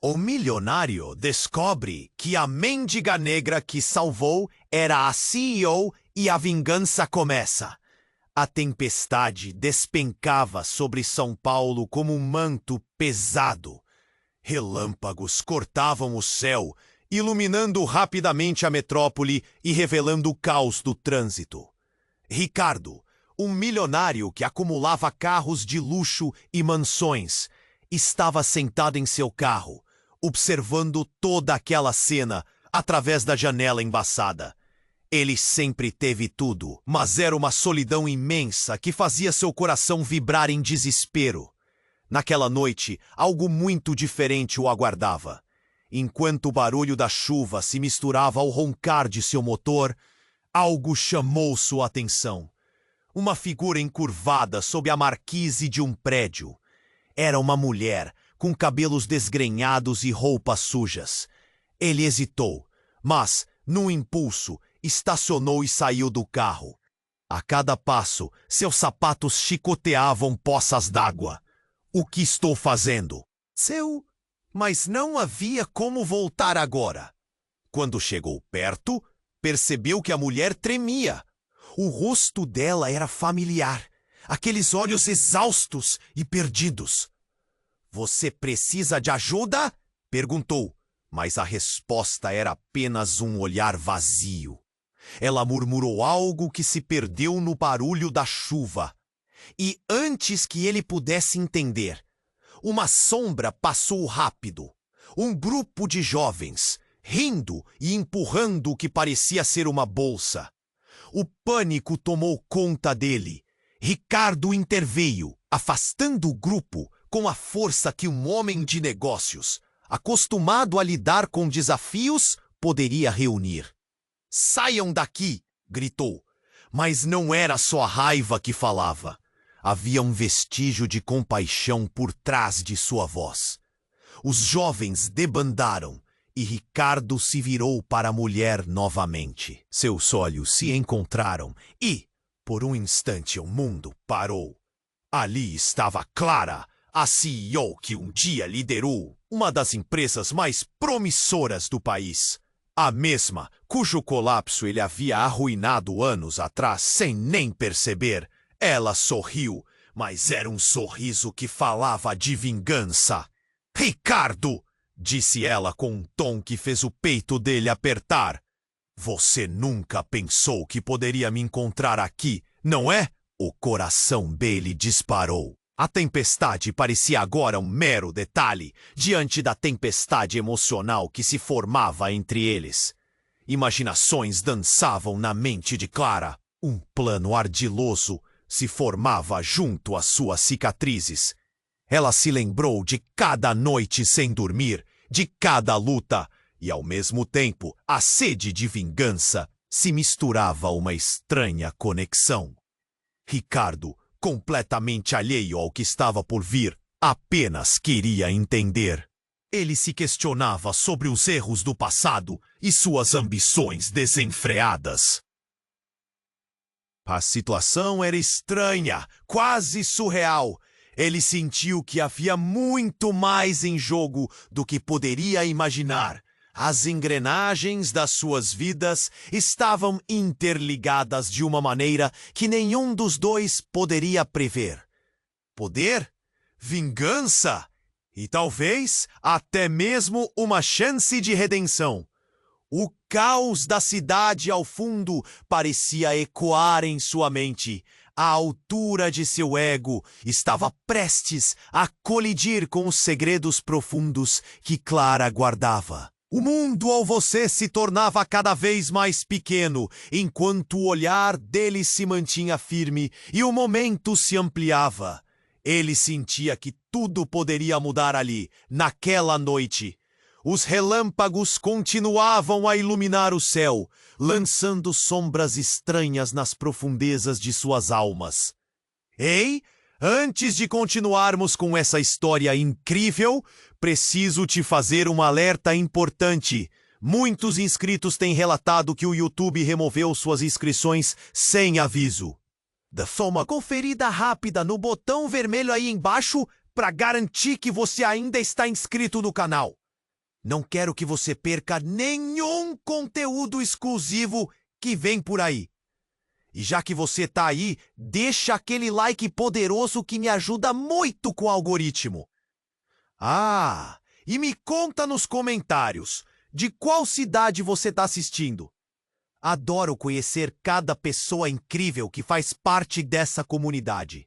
O milionário descobre que a mendiga negra que salvou era a CEO e a vingança começa. A tempestade despencava sobre São Paulo como um manto pesado. Relâmpagos cortavam o céu, iluminando rapidamente a metrópole e revelando o caos do trânsito. Ricardo, um milionário que acumulava carros de luxo e mansões, estava sentado em seu carro, observando toda aquela cena através da janela embaçada. Ele sempre teve tudo, mas era uma solidão imensa que fazia seu coração vibrar em desespero. Naquela noite, algo muito diferente o aguardava. Enquanto o barulho da chuva se misturava ao roncar de seu motor, algo chamou sua atenção. Uma figura encurvada sob a marquise de um prédio. Era uma mulher, com cabelos desgrenhados e roupas sujas. Ele hesitou, mas, num impulso, estacionou e saiu do carro. A cada passo, seus sapatos chicoteavam poças d'água. O que estou fazendo? Mas não havia como voltar agora. Quando chegou perto, percebeu que a mulher tremia. O rosto dela era familiar, aqueles olhos exaustos e perdidos. Você precisa de ajuda? Perguntou, mas a resposta era apenas um olhar vazio. Ela murmurou algo que se perdeu no barulho da chuva. E antes que ele pudesse entender, uma sombra passou rápido. Um grupo de jovens, rindo e empurrando o que parecia ser uma bolsa. O pânico tomou conta dele. Ricardo interveio, afastando o grupo com a força que um homem de negócios, acostumado a lidar com desafios, poderia reunir. "Saiam daqui!" gritou. Mas não era só a raiva que falava. Havia um vestígio de compaixão por trás de sua voz. Os jovens debandaram e Ricardo se virou para a mulher novamente. Seus olhos se encontraram e, por um instante, o mundo parou. Ali estava Clara, a CEO que um dia liderou uma das empresas mais promissoras do país. A mesma cujo colapso ele havia arruinado anos atrás sem nem perceber. Ela sorriu, mas era um sorriso que falava de vingança. "Ricardo!" disse ela com um tom que fez o peito dele apertar. "Você nunca pensou que poderia me encontrar aqui, não é?" O coração dele disparou. A tempestade parecia agora um mero detalhe diante da tempestade emocional que se formava entre eles. Imaginações dançavam na mente de Clara. Um plano ardiloso se formava junto às suas cicatrizes. Ela se lembrou de cada noite sem dormir, de cada luta, e ao mesmo tempo a sede de vingança se misturava a uma estranha conexão. Ricardo, completamente alheio ao que estava por vir, apenas queria entender. Ele se questionava sobre os erros do passado e suas ambições desenfreadas. A situação era estranha, quase surreal. Ele sentiu que havia muito mais em jogo do que poderia imaginar. As engrenagens das suas vidas estavam interligadas de uma maneira que nenhum dos dois poderia prever. Poder? Vingança? E talvez até mesmo uma chance de redenção. O caos da cidade ao fundo parecia ecoar em sua mente. A altura de seu ego estava prestes a colidir com os segredos profundos que Clara guardava. O mundo ao você se tornava cada vez mais pequeno, enquanto o olhar dele se mantinha firme e o momento se ampliava. Ele sentia que tudo poderia mudar ali, naquela noite. Os relâmpagos continuavam a iluminar o céu, lançando sombras estranhas nas profundezas de suas almas. Ei, antes de continuarmos com essa história incrível, preciso te fazer um alerta importante. Muitos inscritos têm relatado que o YouTube removeu suas inscrições sem aviso. Dá só uma conferida rápida no botão vermelho aí embaixo para garantir que você ainda está inscrito no canal. Não quero que você perca nenhum conteúdo exclusivo que vem por aí. E já que você tá aí, deixa aquele like poderoso que me ajuda muito com o algoritmo. Ah, e me conta nos comentários de qual cidade você tá assistindo. Adoro conhecer cada pessoa incrível que faz parte dessa comunidade.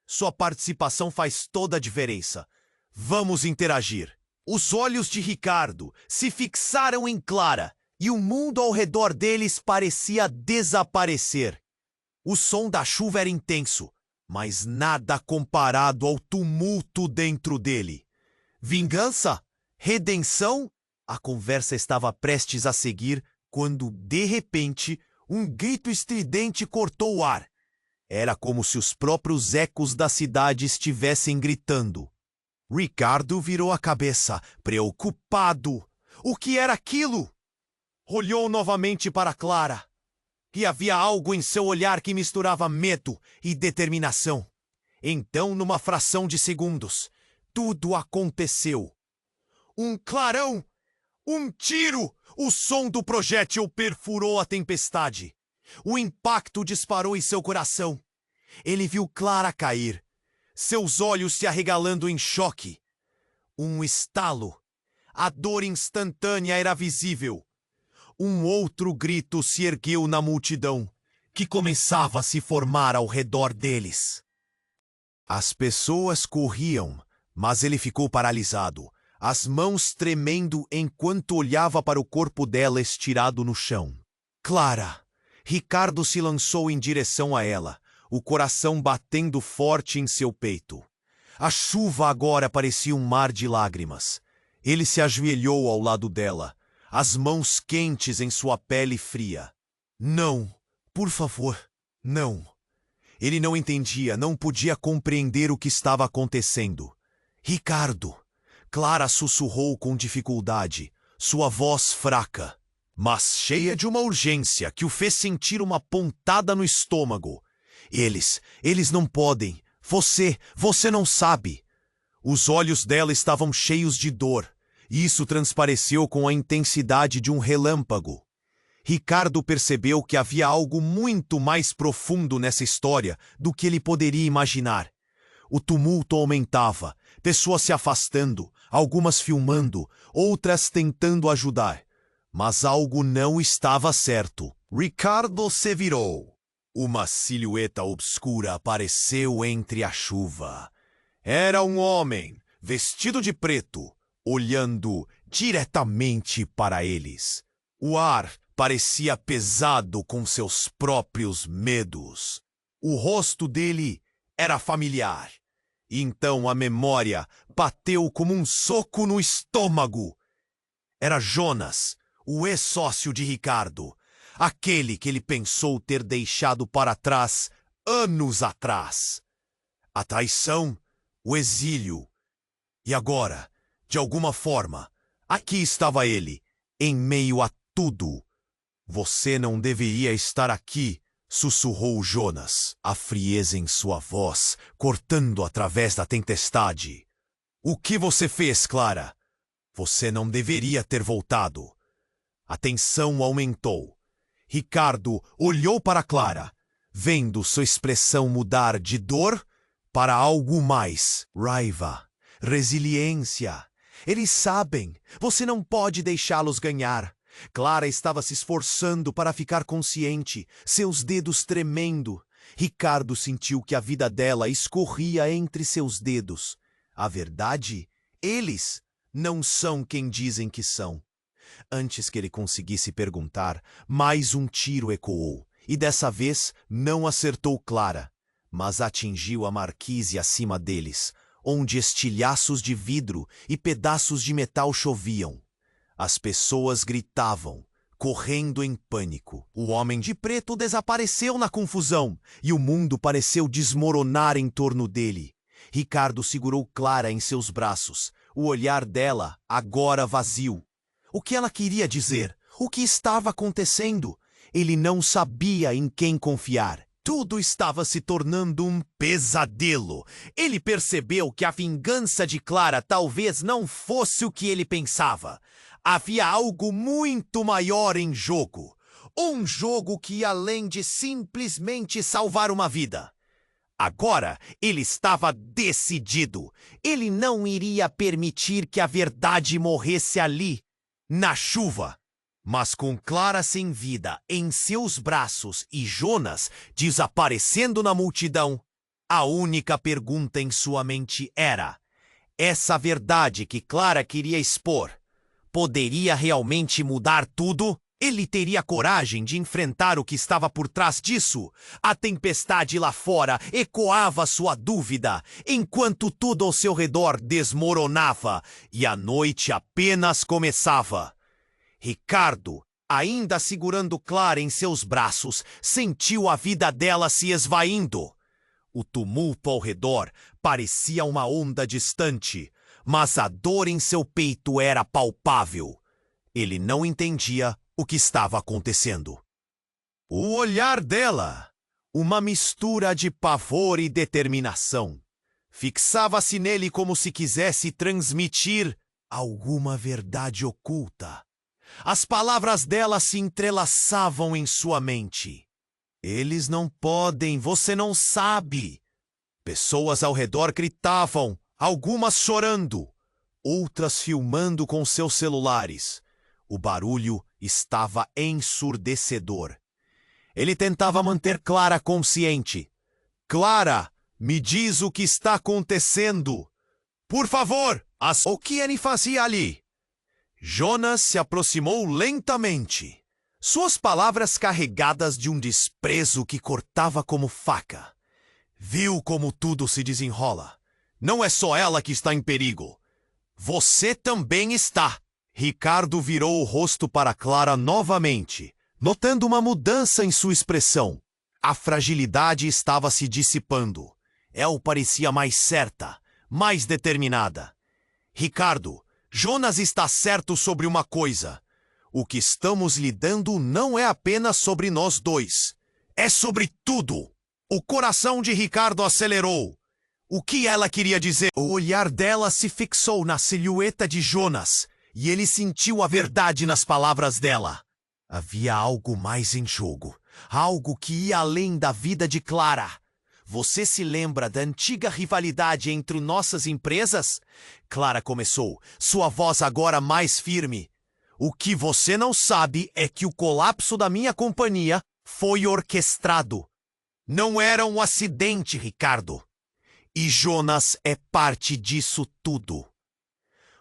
Sua participação faz toda a diferença. Vamos interagir. Os olhos de Ricardo se fixaram em Clara e o mundo ao redor deles parecia desaparecer. O som da chuva era intenso, mas nada comparado ao tumulto dentro dele. Vingança? Redenção? A conversa estava prestes a seguir quando, de repente, um grito estridente cortou o ar. Era como se os próprios ecos da cidade estivessem gritando. Ricardo virou a cabeça, preocupado. O que era aquilo? Olhou novamente para Clara. E havia algo em seu olhar que misturava medo e determinação. Então, numa fração de segundos, tudo aconteceu. Um clarão! Um tiro! O som do projétil perfurou a tempestade. O impacto disparou em seu coração. Ele viu Clara cair, seus olhos se arregalando em choque. Um estalo. A dor instantânea era visível. Um outro grito se ergueu na multidão, que começava a se formar ao redor deles. As pessoas corriam, mas ele ficou paralisado, as mãos tremendo enquanto olhava para o corpo dela estirado no chão. Clara! Ricardo se lançou em direção a ela, o coração batendo forte em seu peito. A chuva agora parecia um mar de lágrimas. Ele se ajoelhou ao lado dela, as mãos quentes em sua pele fria. Não, por favor, não. Ele não entendia, não podia compreender o que estava acontecendo. Ricardo! Clara sussurrou com dificuldade, sua voz fraca, mas cheia de uma urgência que o fez sentir uma pontada no estômago. Eles não podem. Você não sabe. Os olhos dela estavam cheios de dor. Isso transpareceu com a intensidade de um relâmpago. Ricardo percebeu que havia algo muito mais profundo nessa história do que ele poderia imaginar. O tumulto aumentava, pessoas se afastando, algumas filmando, outras tentando ajudar. Mas algo não estava certo. Ricardo se virou. Uma silhueta obscura apareceu entre a chuva. Era um homem, vestido de preto, olhando diretamente para eles. O ar parecia pesado com seus próprios medos. O rosto dele era familiar. Então a memória bateu como um soco no estômago. Era Jonas, o ex-sócio de Ricardo, aquele que ele pensou ter deixado para trás anos atrás. A traição, o exílio. E agora, de alguma forma, aqui estava ele, em meio a tudo. Você não deveria estar aqui, sussurrou Jonas, a frieza em sua voz, cortando através da tempestade. O que você fez, Clara? Você não deveria ter voltado. A tensão aumentou. Ricardo olhou para Clara, vendo sua expressão mudar de dor para algo mais. Raiva, resiliência. Eles sabem, você não pode deixá-los ganhar. Clara estava se esforçando para ficar consciente, seus dedos tremendo. Ricardo sentiu que a vida dela escorria entre seus dedos. A verdade, eles não são quem dizem que são. Antes que ele conseguisse perguntar, mais um tiro ecoou, e dessa vez não acertou Clara, mas atingiu a marquise acima deles, onde estilhaços de vidro e pedaços de metal choviam. As pessoas gritavam, correndo em pânico. O homem de preto desapareceu na confusão, e o mundo pareceu desmoronar em torno dele. Ricardo segurou Clara em seus braços, o olhar dela agora vazio. O que ela queria dizer? O que estava acontecendo? Ele não sabia em quem confiar. Tudo estava se tornando um pesadelo. Ele percebeu que a vingança de Clara talvez não fosse o que ele pensava. Havia algo muito maior em jogo. Um jogo que ia além de simplesmente salvar uma vida. Agora, ele estava decidido. Ele não iria permitir que a verdade morresse ali, na chuva. Mas com Clara sem vida em seus braços e Jonas desaparecendo na multidão, a única pergunta em sua mente era: essa verdade que Clara queria expor poderia realmente mudar tudo? Ele teria coragem de enfrentar o que estava por trás disso? A tempestade lá fora ecoava sua dúvida, enquanto tudo ao seu redor desmoronava e a noite apenas começava. Ricardo, ainda segurando Clara em seus braços, sentiu a vida dela se esvaindo. O tumulto ao redor parecia uma onda distante, mas a dor em seu peito era palpável. Ele não entendia o que estava acontecendo. O olhar dela, uma mistura de pavor e determinação, fixava-se nele como se quisesse transmitir alguma verdade oculta. As palavras dela se entrelaçavam em sua mente. Eles não podem, você não sabe. Pessoas ao redor gritavam, algumas chorando, outras filmando com seus celulares. O barulho estava ensurdecedor. Ele tentava manter Clara consciente. Clara, me diz o que está acontecendo. Por favor, o que ele fazia ali? Jonas se aproximou lentamente, suas palavras carregadas de um desprezo que cortava como faca. Viu como tudo se desenrola. Não é só ela que está em perigo. Você também está. Ricardo virou o rosto para Clara novamente, notando uma mudança em sua expressão. A fragilidade estava se dissipando. Ela parecia mais certa, mais determinada. Ricardo, Jonas está certo sobre uma coisa. O que estamos lidando não é apenas sobre nós dois. É sobre tudo. O coração de Ricardo acelerou. O que ela queria dizer? O olhar dela se fixou na silhueta de Jonas, e ele sentiu a verdade nas palavras dela. Havia algo mais em jogo. Algo que ia além da vida de Clara. Você se lembra da antiga rivalidade entre nossas empresas? Clara começou, sua voz agora mais firme. O que você não sabe é que o colapso da minha companhia foi orquestrado. Não era um acidente, Ricardo. E Jonas é parte disso tudo.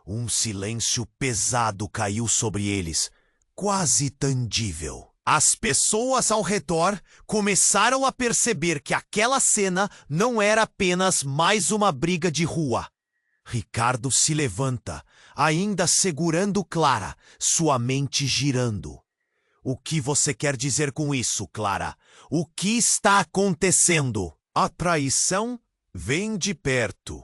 Um silêncio pesado caiu sobre eles, quase tangível. As pessoas ao redor começaram a perceber que aquela cena não era apenas mais uma briga de rua. Ricardo se levanta, ainda segurando Clara, sua mente girando. O que você quer dizer com isso, Clara? O que está acontecendo? A traição vem de perto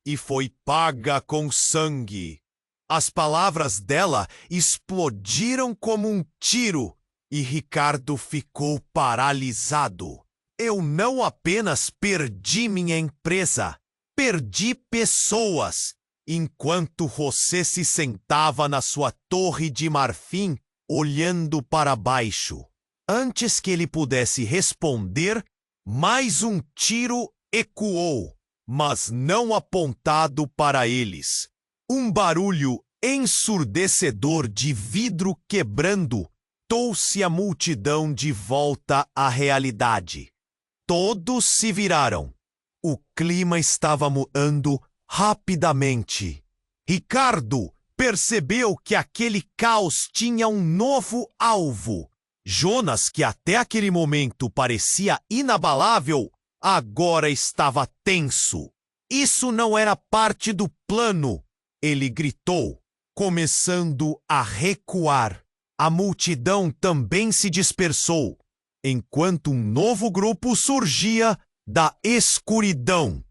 e foi paga com sangue. As palavras dela explodiram como um tiro. E Ricardo ficou paralisado. Eu não apenas perdi minha empresa, perdi pessoas. Enquanto você se sentava na sua torre de marfim, olhando para baixo. Antes que ele pudesse responder, mais um tiro ecoou, mas não apontado para eles. Um barulho ensurdecedor de vidro quebrando trouxe a multidão de volta à realidade. Todos se viraram. O clima estava mudando rapidamente. Ricardo percebeu que aquele caos tinha um novo alvo. Jonas, que até aquele momento parecia inabalável, agora estava tenso. Isso não era parte do plano, ele gritou, começando a recuar. A multidão também se dispersou, enquanto um novo grupo surgia da escuridão.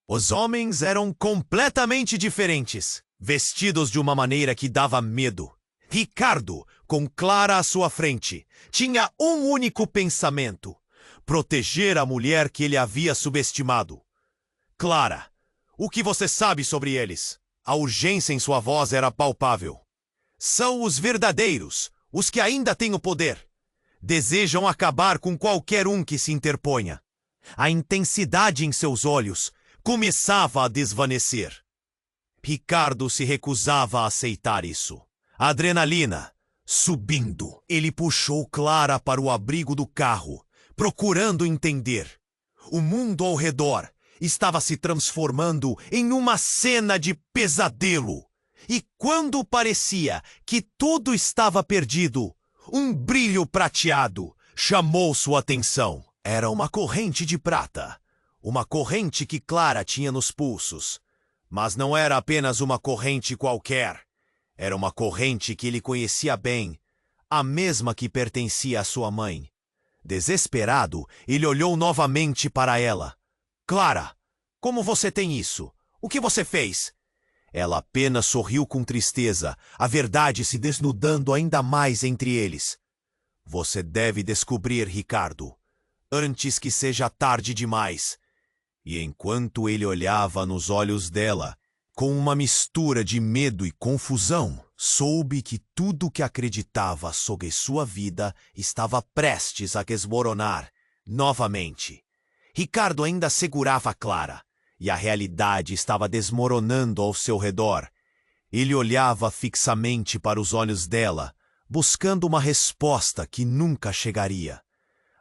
Os homens eram completamente diferentes, vestidos de uma maneira que dava medo. Ricardo, com Clara à sua frente, tinha um único pensamento: proteger a mulher que ele havia subestimado. Clara, o que você sabe sobre eles? A urgência em sua voz era palpável. São os verdadeiros, os que ainda têm o poder. Desejam acabar com qualquer um que se interponha. A intensidade em seus olhos começava a desvanecer. Ricardo se recusava a aceitar isso. A adrenalina subindo, ele puxou Clara para o abrigo do carro, procurando entender. O mundo ao redor estava se transformando em uma cena de pesadelo. E quando parecia que tudo estava perdido, um brilho prateado chamou sua atenção. Era uma corrente de prata, uma corrente que Clara tinha nos pulsos. Mas não era apenas uma corrente qualquer. Era uma corrente que ele conhecia bem, a mesma que pertencia à sua mãe. Desesperado, ele olhou novamente para ela. Clara, como você tem isso? O que você fez? Ela apenas sorriu com tristeza, a verdade se desnudando ainda mais entre eles. Você deve descobrir, Ricardo, antes que seja tarde demais. E enquanto ele olhava nos olhos dela, com uma mistura de medo e confusão, soube que tudo que acreditava sobre sua vida estava prestes a desmoronar novamente. Ricardo ainda segurava Clara, e a realidade estava desmoronando ao seu redor. Ele olhava fixamente para os olhos dela, buscando uma resposta que nunca chegaria.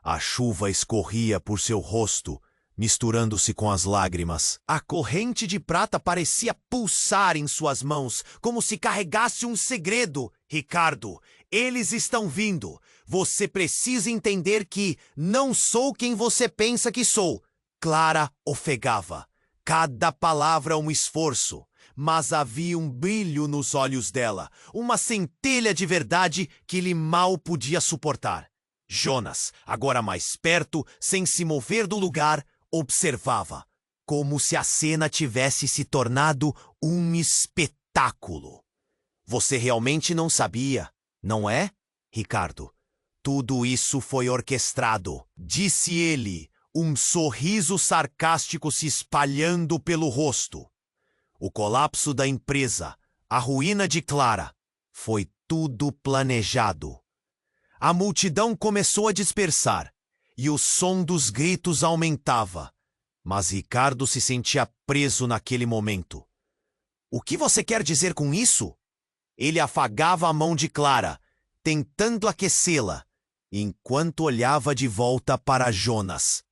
A chuva escorria por seu rosto, misturando-se com as lágrimas. A corrente de prata parecia pulsar em suas mãos, como se carregasse um segredo. Ricardo, eles estão vindo. Você precisa entender que não sou quem você pensa que sou. Clara ofegava. Cada palavra um esforço, mas havia um brilho nos olhos dela, uma centelha de verdade que ele mal podia suportar. Jonas, agora mais perto, sem se mover do lugar, observava, como se a cena tivesse se tornado um espetáculo. Você realmente não sabia, não é, Ricardo? Tudo isso foi orquestrado, disse ele, um sorriso sarcástico se espalhando pelo rosto. O colapso da empresa, a ruína de Clara, foi tudo planejado. A multidão começou a dispersar, e o som dos gritos aumentava, mas Ricardo se sentia preso naquele momento. O que você quer dizer com isso? Ele afagava a mão de Clara, tentando aquecê-la, enquanto olhava de volta para Jonas.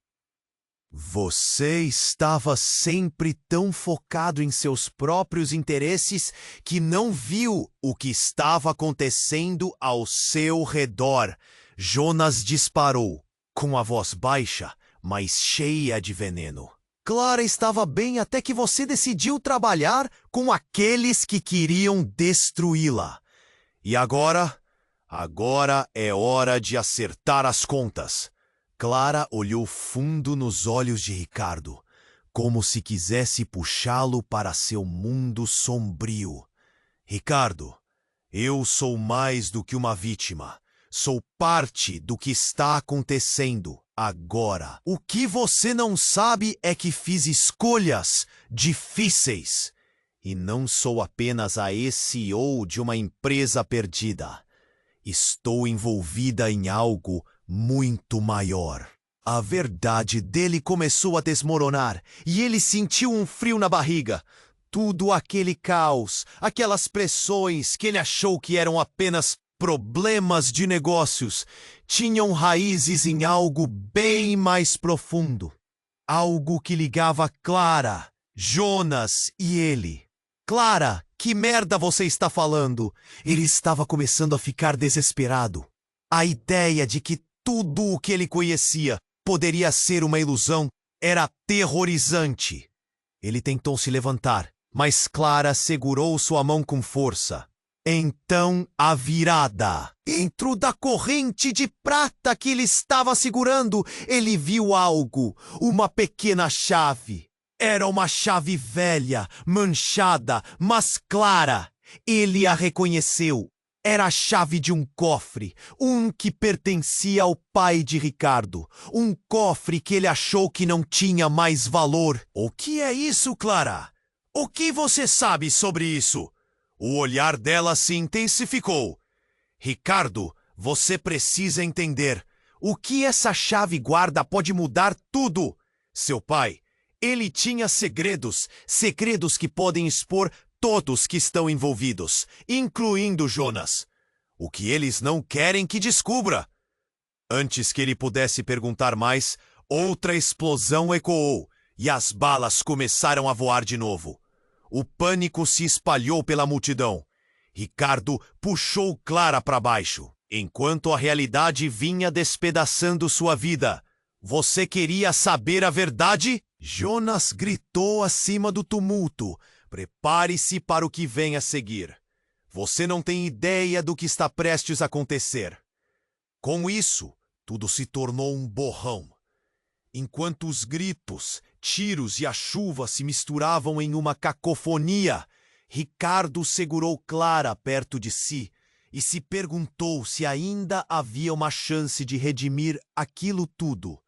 Você estava sempre tão focado em seus próprios interesses que não viu o que estava acontecendo ao seu redor. Jonas disparou, com a voz baixa, mas cheia de veneno. Clara estava bem até que você decidiu trabalhar com aqueles que queriam destruí-la. E agora? Agora é hora de acertar as contas. Clara olhou fundo nos olhos de Ricardo, como se quisesse puxá-lo para seu mundo sombrio. Ricardo, eu sou mais do que uma vítima. Sou parte do que está acontecendo agora. O que você não sabe é que fiz escolhas difíceis. E não sou apenas a CEO de uma empresa perdida. Estou envolvida em algo muito maior. A verdade dele começou a desmoronar e ele sentiu um frio na barriga. Tudo aquele caos, aquelas pressões que ele achou que eram apenas problemas de negócios, tinham raízes em algo bem mais profundo. Algo que ligava Clara, Jonas e ele. Clara, que merda você está falando? Ele estava começando a ficar desesperado. A ideia de que tudo o que ele conhecia poderia ser uma ilusão era aterrorizante. Ele tentou se levantar, mas Clara segurou sua mão com força. Então a virada. Dentro da corrente de prata que ele estava segurando, ele viu algo, uma pequena chave. Era uma chave velha, manchada, mas clara. Ele a reconheceu. Era a chave de um cofre, um que pertencia ao pai de Ricardo. Um cofre que ele achou que não tinha mais valor. O que é isso, Clara? O que você sabe sobre isso? O olhar dela se intensificou. Ricardo, você precisa entender. O que essa chave guarda pode mudar tudo. Seu pai, ele tinha segredos, segredos que podem expor todos que estão envolvidos, incluindo Jonas. O que eles não querem que descubra. Antes que ele pudesse perguntar mais, outra explosão ecoou e as balas começaram a voar de novo. O pânico se espalhou pela multidão. Ricardo puxou Clara para baixo, enquanto a realidade vinha despedaçando sua vida. Você queria saber a verdade? Jonas gritou acima do tumulto. Prepare-se para o que vem a seguir. Você não tem ideia do que está prestes a acontecer. Com isso, tudo se tornou um borrão. Enquanto os gritos, tiros e a chuva se misturavam em uma cacofonia, Ricardo segurou Clara perto de si e se perguntou se ainda havia uma chance de redimir aquilo tudo.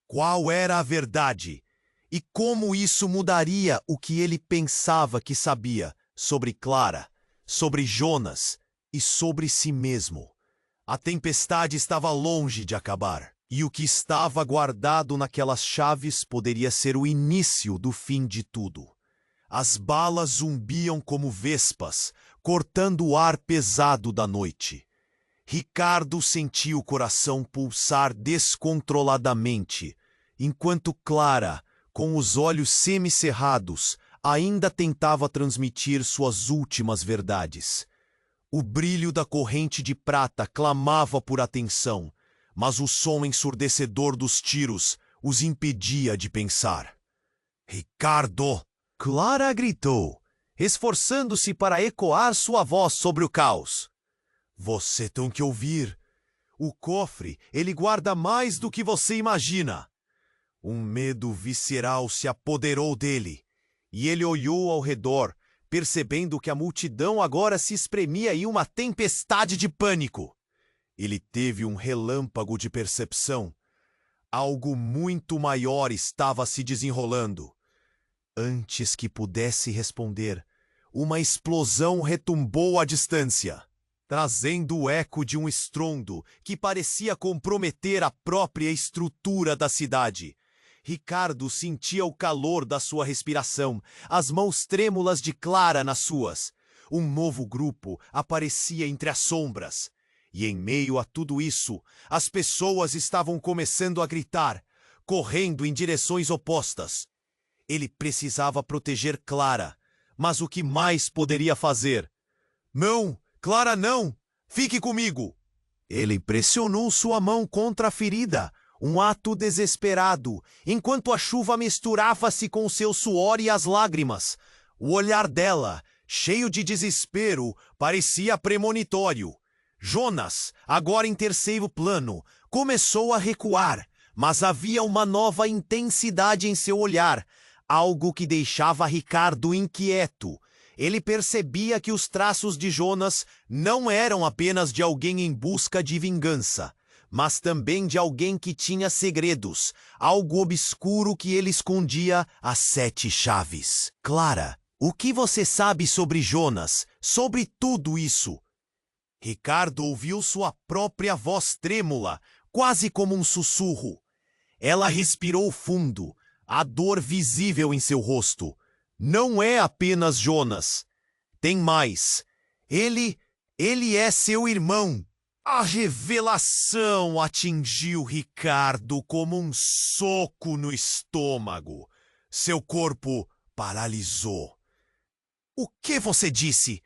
Qual era a verdade? E como isso mudaria o que ele pensava que sabia sobre Clara, sobre Jonas e sobre si mesmo? A tempestade estava longe de acabar, e o que estava guardado naquelas chaves poderia ser o início do fim de tudo. As balas zumbiam como vespas, cortando o ar pesado da noite. Ricardo sentia o coração pulsar descontroladamente, enquanto Clara, com os olhos semicerrados, ainda tentava transmitir suas últimas verdades. O brilho da corrente de prata clamava por atenção, mas o som ensurdecedor dos tiros os impedia de pensar. Ricardo! Clara gritou, esforçando-se para ecoar sua voz sobre o caos. Você tem que ouvir. O cofre, ele guarda mais do que você imagina. Um medo visceral se apoderou dele, e ele olhou ao redor, percebendo que a multidão agora se espremia em uma tempestade de pânico. Ele teve um relâmpago de percepção. Algo muito maior estava se desenrolando. Antes que pudesse responder, uma explosão retumbou à distância, trazendo o eco de um estrondo que parecia comprometer a própria estrutura da cidade. Ricardo sentia o calor da sua respiração, as mãos trêmulas de Clara nas suas. Um novo grupo aparecia entre as sombras. E em meio a tudo isso, as pessoas estavam começando a gritar, correndo em direções opostas. Ele precisava proteger Clara, mas o que mais poderia fazer? Não, Clara, não! Fique comigo! Ele pressionou sua mão contra a ferida, um ato desesperado, enquanto a chuva misturava-se com seu suor e as lágrimas. O olhar dela, cheio de desespero, parecia premonitório. Jonas, agora em terceiro plano, começou a recuar, mas havia uma nova intensidade em seu olhar, algo que deixava Ricardo inquieto. Ele percebia que os traços de Jonas não eram apenas de alguém em busca de vingança, mas também de alguém que tinha segredos, algo obscuro que ele escondia às 7 chaves. Clara, o que você sabe sobre Jonas, sobre tudo isso? Ricardo ouviu sua própria voz trêmula, quase como um sussurro. Ela respirou fundo, a dor visível em seu rosto. Não é apenas Jonas. Tem mais. Ele é seu irmão. A revelação atingiu Ricardo como um soco no estômago. Seu corpo paralisou. O que você disse?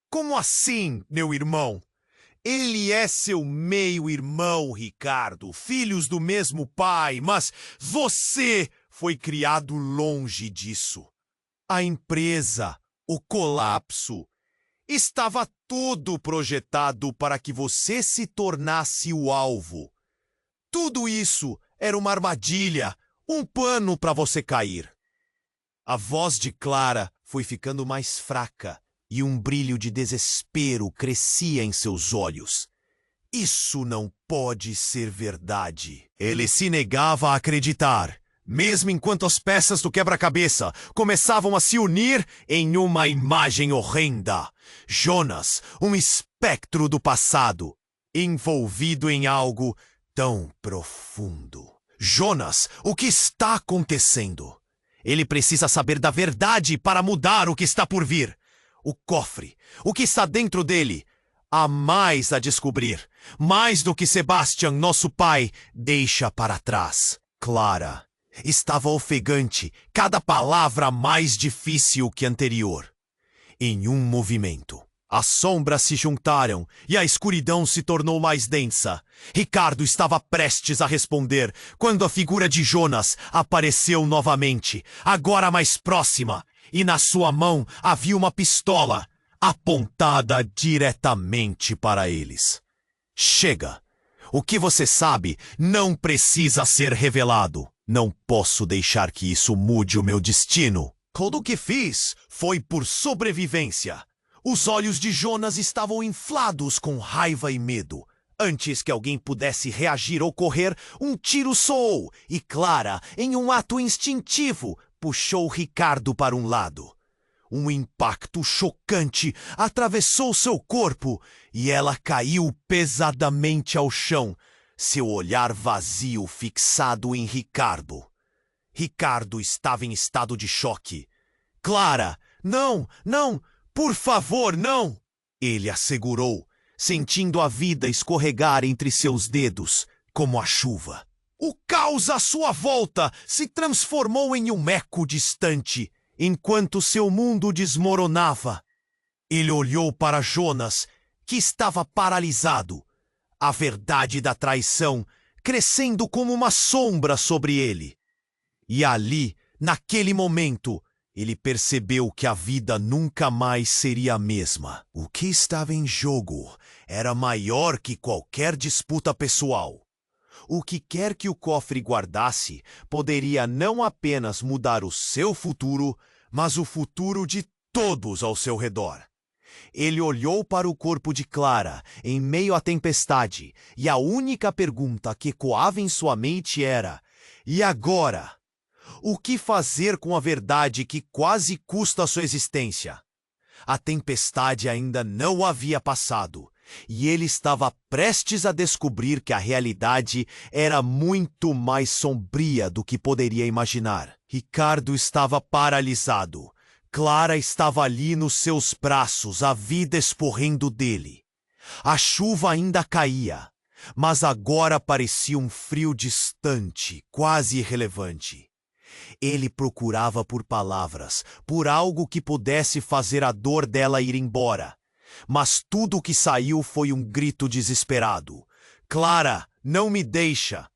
Como assim, meu irmão? Ele é seu meio-irmão, Ricardo, filhos do mesmo pai, mas você foi criado longe disso. A empresa, o colapso, estava tudo projetado para que você se tornasse o alvo. Tudo isso era uma armadilha, um pano para você cair. A voz de Clara foi ficando mais fraca, e um brilho de desespero crescia em seus olhos. Isso não pode ser verdade. Ele se negava a acreditar, mesmo enquanto as peças do quebra-cabeça começavam a se unir em uma imagem horrenda. Jonas, um espectro do passado, envolvido em algo tão profundo. Jonas, o que está acontecendo? Ele precisa saber da verdade para mudar o que está por vir. O cofre, o que está dentro dele? Há mais a descobrir, mais do que Sebastian, nosso pai, deixa para trás. Clara estava ofegante, cada palavra mais difícil que anterior. Em um movimento, as sombras se juntaram e a escuridão se tornou mais densa. Ricardo estava prestes a responder quando a figura de Jonas apareceu novamente, agora mais próxima, e na sua mão havia uma pistola apontada diretamente para eles. Chega! O que você sabe não precisa ser revelado. Não posso deixar que isso mude o meu destino. Tudo o que fiz foi por sobrevivência. Os olhos de Jonas estavam inflados com raiva e medo. Antes que alguém pudesse reagir ou correr, um tiro soou e Clara, em um ato instintivo, puxou Ricardo para um lado. Um impacto chocante atravessou seu corpo e ela caiu pesadamente ao chão, seu olhar vazio fixado em Ricardo. Ricardo estava em estado de choque. Clara, não, não, por favor, não! Ele assegurou, sentindo a vida escorregar entre seus dedos, como a chuva. O caos à sua volta se transformou em um eco distante, enquanto seu mundo desmoronava. Ele olhou para Jonas, que estava paralisado, a verdade da traição crescendo como uma sombra sobre ele. E ali, naquele momento, ele percebeu que a vida nunca mais seria a mesma. O que estava em jogo era maior que qualquer disputa pessoal. O que quer que o cofre guardasse poderia não apenas mudar o seu futuro, mas o futuro de todos ao seu redor. Ele olhou para o corpo de Clara em meio à tempestade, e a única pergunta que ecoava em sua mente era: e agora? O que fazer com a verdade que quase custa sua existência? A tempestade ainda não havia passado, e ele estava prestes a descobrir que a realidade era muito mais sombria do que poderia imaginar. Ricardo estava paralisado. Clara estava ali nos seus braços, a vida escorrendo dele. A chuva ainda caía, mas agora parecia um frio distante, quase irrelevante. Ele procurava por palavras, por algo que pudesse fazer a dor dela ir embora. Mas tudo o que saiu foi um grito desesperado. Clara, não me deixa!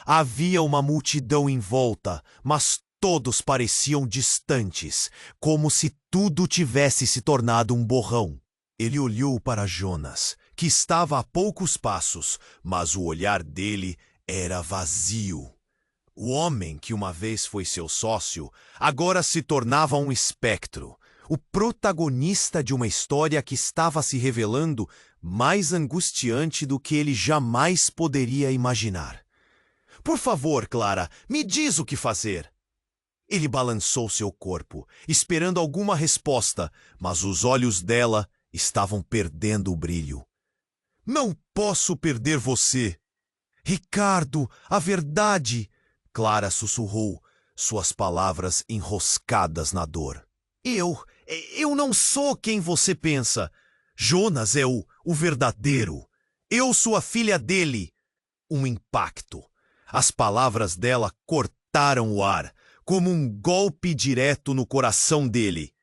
Havia uma multidão em volta, mas todos pareciam distantes, como se tudo tivesse se tornado um borrão. Ele olhou para Jonas, que estava a poucos passos, mas o olhar dele era vazio. O homem que uma vez foi seu sócio, agora se tornava um espectro, o protagonista de uma história que estava se revelando mais angustiante do que ele jamais poderia imaginar. Por favor, Clara, me diz o que fazer. Ele balançou seu corpo, esperando alguma resposta, mas os olhos dela estavam perdendo o brilho. Não posso perder você. Ricardo, a verdade! Clara sussurrou, suas palavras enroscadas na dor. Eu não sou quem você pensa. Jonas é o verdadeiro. Eu sou a filha dele. Um impacto. As palavras dela cortaram o ar, como um golpe direto no coração dele.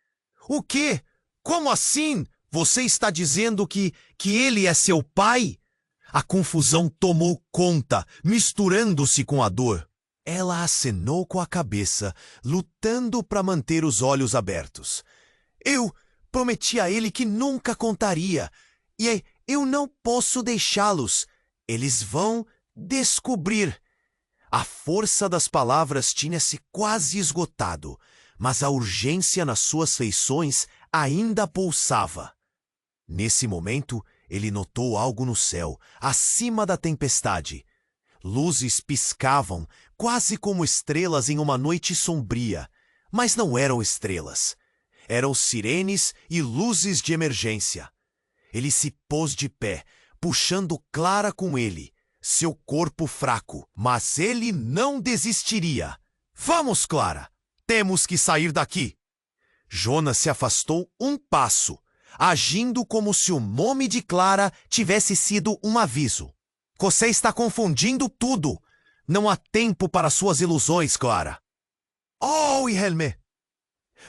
O quê? Como assim? Você está dizendo que ele é seu pai? A confusão tomou conta, misturando-se com a dor. Ela acenou com a cabeça, lutando para manter os olhos abertos. Eu prometi a ele que nunca contaria. E eu não posso deixá-los. Eles vão descobrir. A força das palavras tinha se quase esgotado, mas a urgência nas suas feições ainda pulsava. Nesse momento, ele notou algo no céu, acima da tempestade. Luzes piscavam, quase como estrelas em uma noite sombria. Mas não eram estrelas. Eram sirenes e luzes de emergência. Ele se pôs de pé, puxando Clara com ele, seu corpo fraco. Mas ele não desistiria. Vamos, Clara! Temos que sair daqui! Jonas se afastou um passo, agindo como se o nome de Clara tivesse sido um aviso. Você está confundindo tudo. Não há tempo para suas ilusões, Clara. Oh, Wilhelme!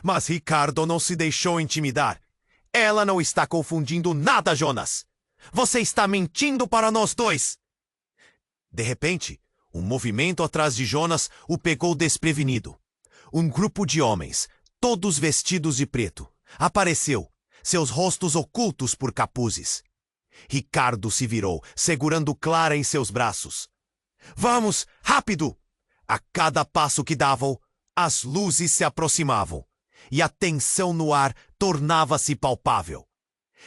Mas Ricardo não se deixou intimidar. Ela não está confundindo nada, Jonas. Você está mentindo para nós dois. De repente, um movimento atrás de Jonas o pegou desprevenido. Um grupo de homens, todos vestidos de preto, apareceu, seus rostos ocultos por capuzes. Ricardo se virou, segurando Clara em seus braços. Vamos, rápido! A cada passo que davam, as luzes se aproximavam, e a tensão no ar tornava-se palpável.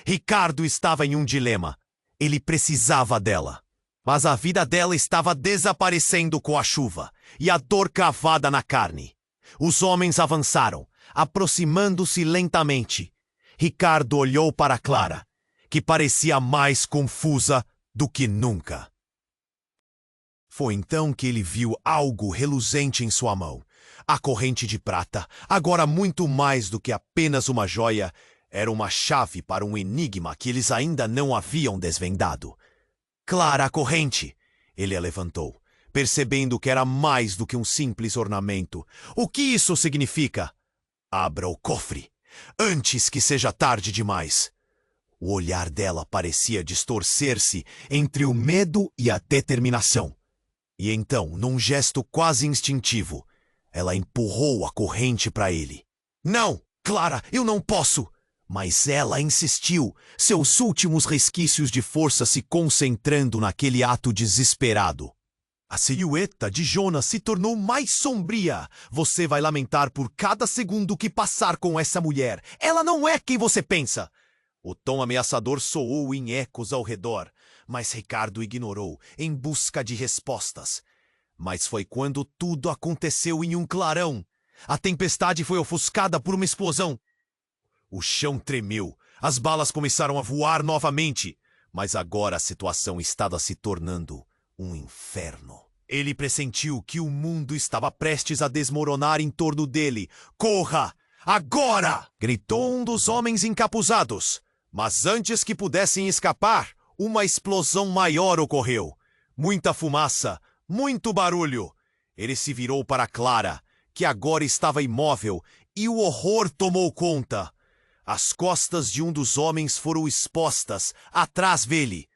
Ricardo estava em um dilema. Ele precisava dela. Mas a vida dela estava desaparecendo com a chuva e a dor cravada na carne. Os homens avançaram, aproximando-se lentamente. Ricardo olhou para Clara, que parecia mais confusa do que nunca. Foi então que ele viu algo reluzente em sua mão. A corrente de prata, agora muito mais do que apenas uma joia, era uma chave para um enigma que eles ainda não haviam desvendado. Clara, a corrente! Ele a levantou, percebendo que era mais do que um simples ornamento. O que isso significa? Abra o cofre, antes que seja tarde demais. O olhar dela parecia distorcer-se entre o medo e a determinação. E então, num gesto quase instintivo, ela empurrou a corrente para ele. Não, Clara, eu não posso! Mas ela insistiu, seus últimos resquícios de força se concentrando naquele ato desesperado. A silhueta de Jonas se tornou mais sombria. Você vai lamentar por cada segundo que passar com essa mulher. Ela não é quem você pensa. O tom ameaçador soou em ecos ao redor, mas Ricardo ignorou, em busca de respostas. Mas foi quando tudo aconteceu em um clarão. A tempestade foi ofuscada por uma explosão. O chão tremeu, as balas começaram a voar novamente, mas agora a situação estava se tornando um inferno. Ele pressentiu que o mundo estava prestes a desmoronar em torno dele. Corra! Agora! Gritou um dos homens encapuzados. Mas antes que pudessem escapar, uma explosão maior ocorreu. Muita fumaça, muito barulho. Ele se virou para Clara, que agora estava imóvel, e o horror tomou conta. As costas de um dos homens foram expostas, atrás dele.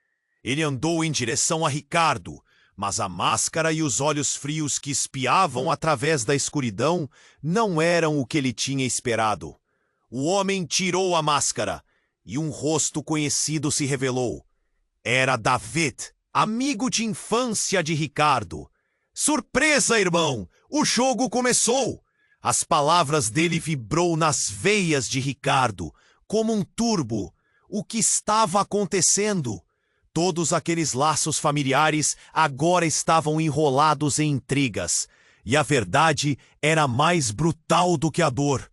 Ele andou em direção a Ricardo, mas a máscara e os olhos frios que espiavam através da escuridão não eram o que ele tinha esperado. O homem tirou a máscara, e um rosto conhecido se revelou. Era David, amigo de infância de Ricardo. Surpresa, irmão! O jogo começou! As palavras dele vibrou nas veias de Ricardo, como um turbo. O que estava acontecendo? Todos aqueles laços familiares agora estavam enrolados em intrigas, e a verdade era mais brutal do que a dor.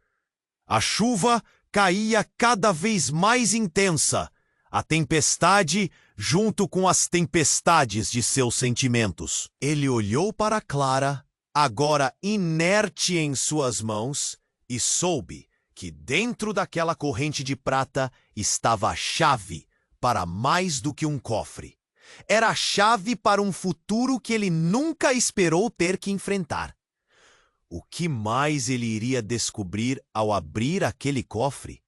A chuva caía cada vez mais intensa, a tempestade junto com as tempestades de seus sentimentos. Ele olhou para Clara, agora inerte em suas mãos, e soube que dentro daquela corrente de prata estava a chave para mais do que um cofre. Era a chave para um futuro que ele nunca esperou ter que enfrentar. O que mais ele iria descobrir ao abrir aquele cofre?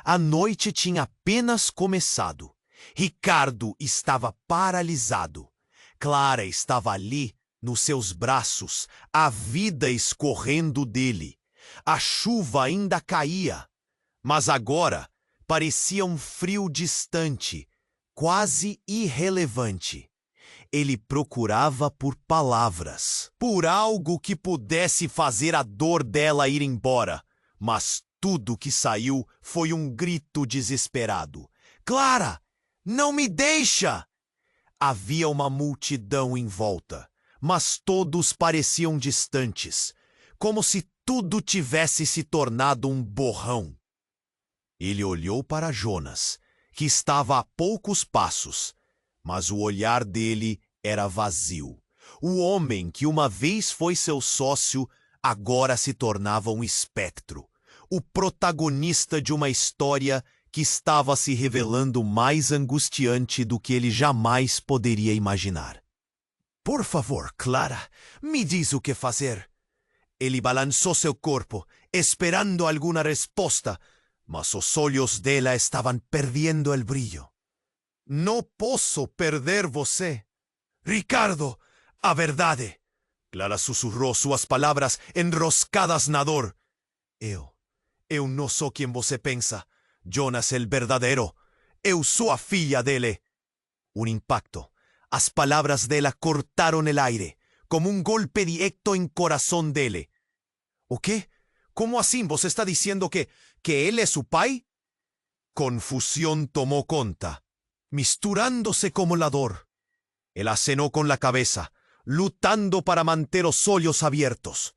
A noite tinha apenas começado. Ricardo estava paralisado. Clara estava ali, nos seus braços, a vida escorrendo dele. A chuva ainda caía, mas agora parecia um frio distante, quase irrelevante. Ele procurava por palavras, por algo que pudesse fazer a dor dela ir embora, mas tudo que saiu foi um grito desesperado. Clara, não me deixa! Havia uma multidão em volta, mas todos pareciam distantes, como se tudo tivesse se tornado um borrão. Ele olhou para Jonas, que estava a poucos passos, mas o olhar dele era vazio. O homem que uma vez foi seu sócio agora se tornava um espectro, o protagonista de uma história que estava se revelando mais angustiante do que ele jamais poderia imaginar. Por favor, Clara, me diz o que fazer. Ele balançou seu corpo, esperando alguma resposta, mas os olhos dela estavam perdendo el brilho. Não posso perder você. Ricardo, a verdade. Clara sussurrou suas palavras enroscadas na dor. Eu não sou quem você pensa. Jonas el verdadeiro. Eu sou a filha dele. Um impacto. As palavras dela cortaram el aire, como um golpe directo em coração dele. O quê? Como assim? Você está dizendo que ele é seu pai? Confusão tomou conta, misturándose como la dor. Él acenou com la cabeça, lutando para manter os olhos abertos.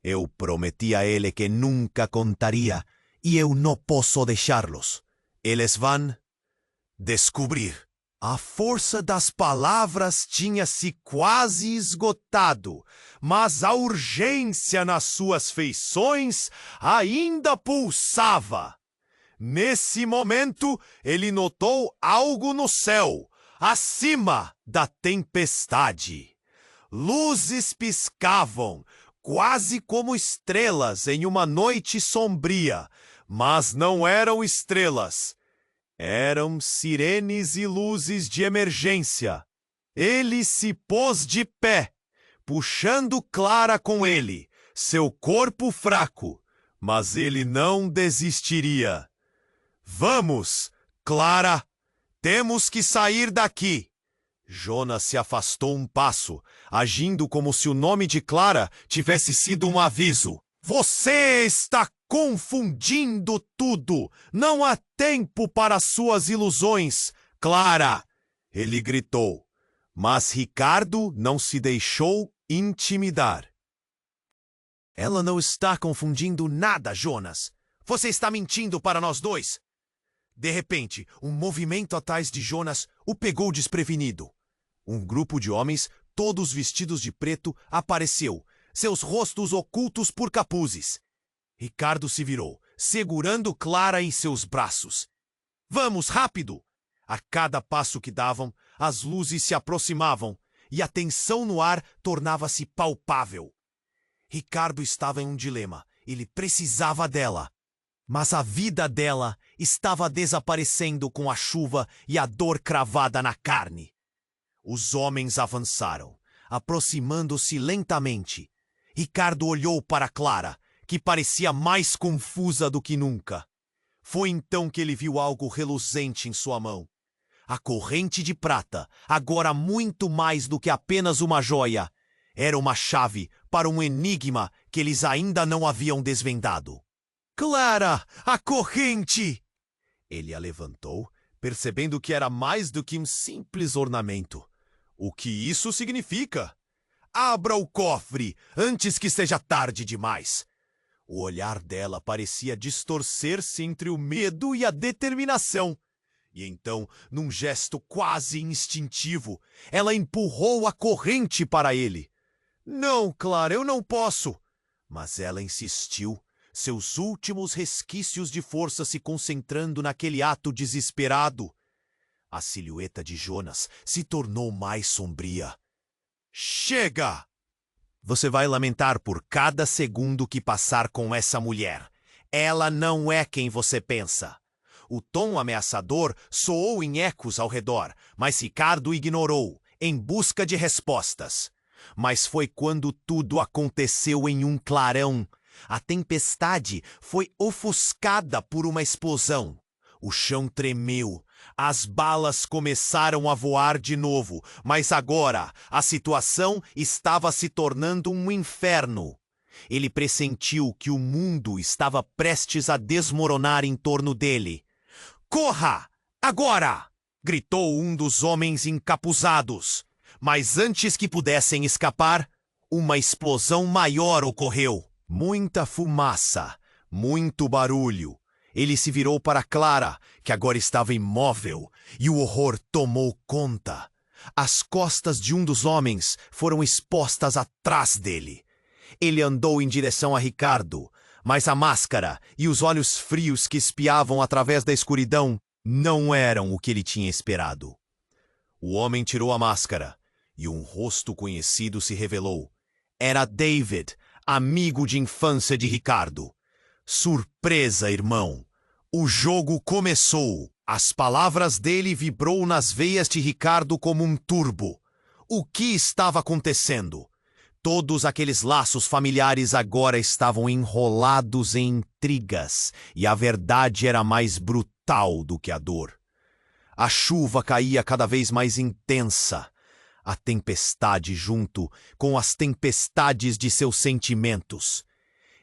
Eu prometi a ele que nunca contaria, e eu não posso deixá-los. Eles vão descobrir. A força das palavras tinha se quase esgotado, mas a urgência nas suas feições ainda pulsava. Nesse momento, ele notou algo no céu, acima da tempestade. Luzes piscavam, quase como estrelas em uma noite sombria, mas não eram estrelas. Eram sirenes e luzes de emergência. Ele se pôs de pé, puxando Clara com ele, seu corpo fraco, mas ele não desistiria. Vamos, Clara, temos que sair daqui. Jonas se afastou um passo, agindo como se o nome de Clara tivesse sido um aviso. Você está confundindo tudo. Não há tempo para suas ilusões, Clara! Ele gritou, mas Ricardo não se deixou intimidar. Ela não está confundindo nada, Jonas. Você está mentindo para nós dois. De repente, um movimento atrás de Jonas o pegou desprevenido. Um grupo de homens, todos vestidos de preto, apareceu, seus rostos ocultos por capuzes. Ricardo se virou, segurando Clara em seus braços. Vamos, rápido! A cada passo que davam, as luzes se aproximavam e a tensão no ar tornava-se palpável. Ricardo estava em um dilema. Ele precisava dela. Mas a vida dela estava desaparecendo com a chuva e a dor cravada na carne. Os homens avançaram, aproximando-se lentamente. Ricardo olhou para Clara, que parecia mais confusa do que nunca. Foi então que ele viu algo reluzente em sua mão. A corrente de prata, agora muito mais do que apenas uma joia, era uma chave para um enigma que eles ainda não haviam desvendado. Clara, a corrente! Ele a levantou, percebendo que era mais do que um simples ornamento. O que isso significa? Abra o cofre antes que seja tarde demais. O olhar dela parecia distorcer-se entre o medo e a determinação. E então, num gesto quase instintivo, ela empurrou a corrente para ele. Não, Clara, eu não posso. Mas ela insistiu, seus últimos resquícios de força se concentrando naquele ato desesperado. A silhueta de Jonas se tornou mais sombria. Chega! Você vai lamentar por cada segundo que passar com essa mulher. Ela não é quem você pensa. O tom ameaçador soou em ecos ao redor, mas Ricardo ignorou, em busca de respostas. Mas foi quando tudo aconteceu em um clarão. A tempestade foi ofuscada por uma explosão. O chão tremeu. As balas começaram a voar de novo, mas agora a situação estava se tornando um inferno. Ele pressentiu que o mundo estava prestes a desmoronar em torno dele. "Corra! Agora!" gritou um dos homens encapuzados. Mas antes que pudessem escapar, uma explosão maior ocorreu. Muita fumaça, muito barulho. Ele se virou para Clara, que agora estava imóvel, e o horror tomou conta. As costas de um dos homens foram expostas atrás dele. Ele andou em direção a Ricardo, mas a máscara e os olhos frios que espiavam através da escuridão não eram o que ele tinha esperado. O homem tirou a máscara e um rosto conhecido se revelou. Era David, amigo de infância de Ricardo. Surpresa, irmão! O jogo começou. As palavras dele vibrou nas veias de Ricardo como um turbo. O que estava acontecendo? Todos aqueles laços familiares agora estavam enrolados em intrigas, e a verdade era mais brutal do que a dor. A chuva caía cada vez mais intensa. A tempestade junto com as tempestades de seus sentimentos.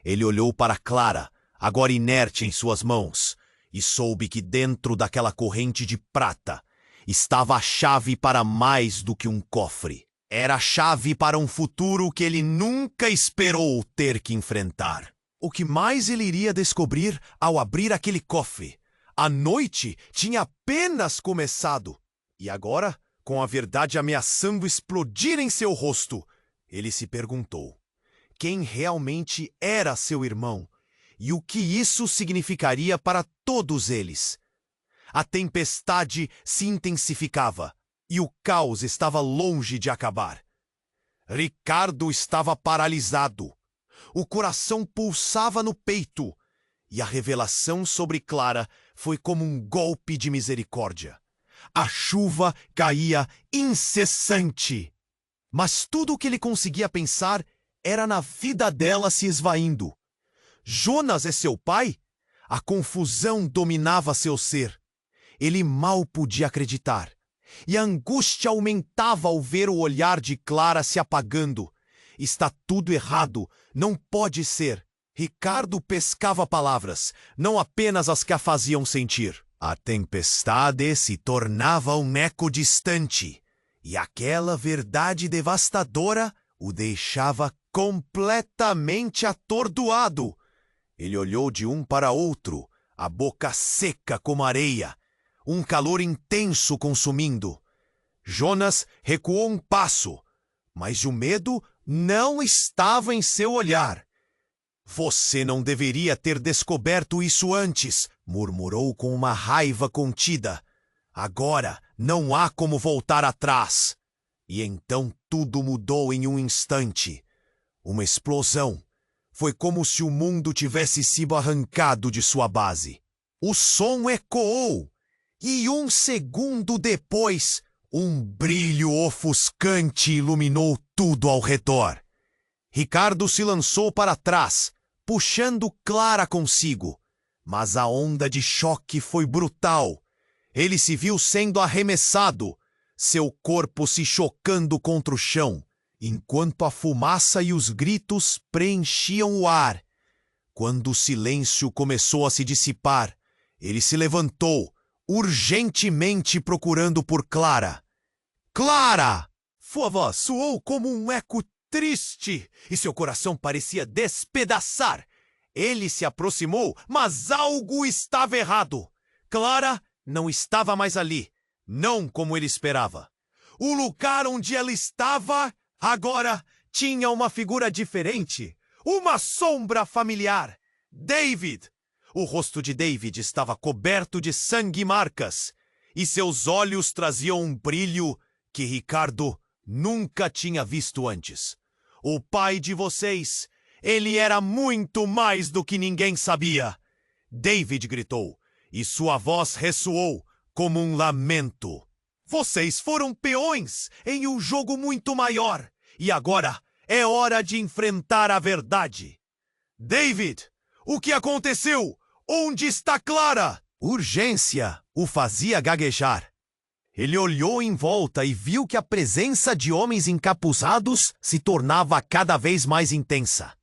Ele olhou para Clara, agora inerte em suas mãos, e soube que dentro daquela corrente de prata estava a chave para mais do que um cofre. Era a chave para um futuro que ele nunca esperou ter que enfrentar. O que mais ele iria descobrir ao abrir aquele cofre? A noite tinha apenas começado. E agora, com a verdade ameaçando explodir em seu rosto, ele se perguntou: quem realmente era seu irmão? E o que isso significaria para todos eles? A tempestade se intensificava e o caos estava longe de acabar. Ricardo estava paralisado. O coração pulsava no peito e a revelação sobre Clara foi como um golpe de misericórdia. A chuva caía incessante, mas tudo o que ele conseguia pensar era na vida dela se esvaindo. Jonas é seu pai? A confusão dominava seu ser. Ele mal podia acreditar. E a angústia aumentava ao ver o olhar de Clara se apagando. Está tudo errado. Não pode ser. Ricardo pescava palavras, não apenas as que a faziam sentir. A tempestade se tornava um eco distante. E aquela verdade devastadora o deixava completamente atordoado. Ele olhou de um para outro, a boca seca como areia, um calor intenso consumindo. Jonas recuou um passo, mas o medo não estava em seu olhar. Você não deveria ter descoberto isso antes, murmurou com uma raiva contida. Agora não há como voltar atrás. E então tudo mudou em um instante. Uma explosão. Foi como se o mundo tivesse sido arrancado de sua base. O som ecoou. E um segundo depois, um brilho ofuscante iluminou tudo ao redor. Ricardo se lançou para trás, puxando Clara consigo. Mas a onda de choque foi brutal. Ele se viu sendo arremessado, seu corpo se chocando contra o chão, enquanto a fumaça e os gritos preenchiam o ar. Quando o silêncio começou a se dissipar, ele se levantou, urgentemente procurando por Clara. Clara! Sua voz soou como um eco triste e seu coração parecia despedaçar. Ele se aproximou, mas algo estava errado. Clara não estava mais ali, não como ele esperava. O lugar onde ela estava agora tinha uma figura diferente, uma sombra familiar. David! O rosto de David estava coberto de sangue e marcas, e seus olhos traziam um brilho que Ricardo nunca tinha visto antes. O pai de vocês, ele era muito mais do que ninguém sabia. David gritou, e sua voz ressoou como um lamento. Vocês foram peões em um jogo muito maior, e agora é hora de enfrentar a verdade. David, o que aconteceu? Onde está Clara? Urgência o fazia gaguejar. Ele olhou em volta e viu que a presença de homens encapuzados se tornava cada vez mais intensa.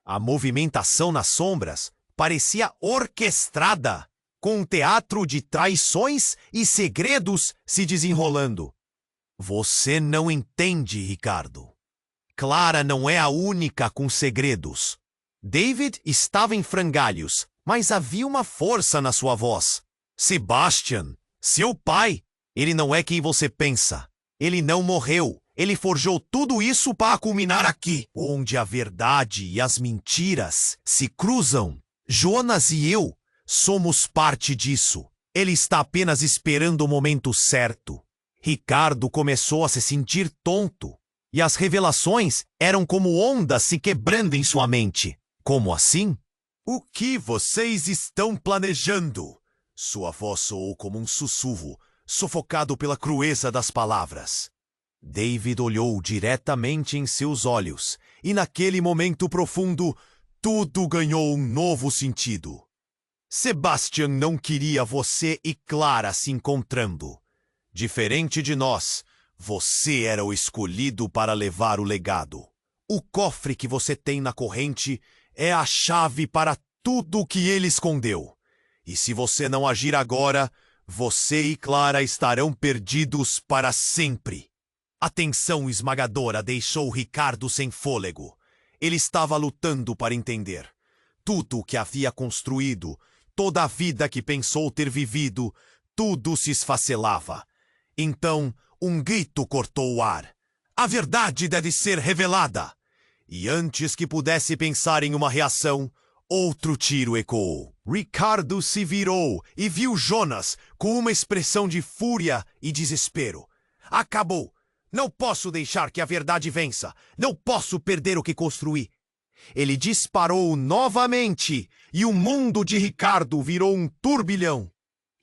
A movimentação nas sombras parecia orquestrada, com um teatro de traições e segredos se desenrolando. Você não entende, Ricardo. Clara não é a única com segredos. David estava em frangalhos, mas havia uma força na sua voz. Sebastian, seu pai, ele não é quem você pensa. Ele não morreu. Ele forjou tudo isso para culminar aqui, onde a verdade e as mentiras se cruzam. Jonas e eu somos parte disso. Ele está apenas esperando o momento certo. Ricardo começou a se sentir tonto, e as revelações eram como ondas se quebrando em sua mente. Como assim? O que vocês estão planejando? Sua voz soou como um sussurro, sufocado pela crueza das palavras. David olhou diretamente em seus olhos, e naquele momento profundo, tudo ganhou um novo sentido. Sebastian não queria você e Clara se encontrando. Diferente de nós, você era o escolhido para levar o legado. O cofre que você tem na corrente é a chave para tudo o que ele escondeu. E se você não agir agora, você e Clara estarão perdidos para sempre. A tensão esmagadora deixou Ricardo sem fôlego. Ele estava lutando para entender. Tudo o que havia construído, toda a vida que pensou ter vivido, tudo se esfacelava. Então, um grito cortou o ar. A verdade deve ser revelada. E antes que pudesse pensar em uma reação, outro tiro ecoou. Ricardo se virou e viu Jonas com uma expressão de fúria e desespero. Acabou! Não posso deixar que a verdade vença. Não posso perder o que construí. Ele disparou novamente e o mundo de Ricardo virou um turbilhão.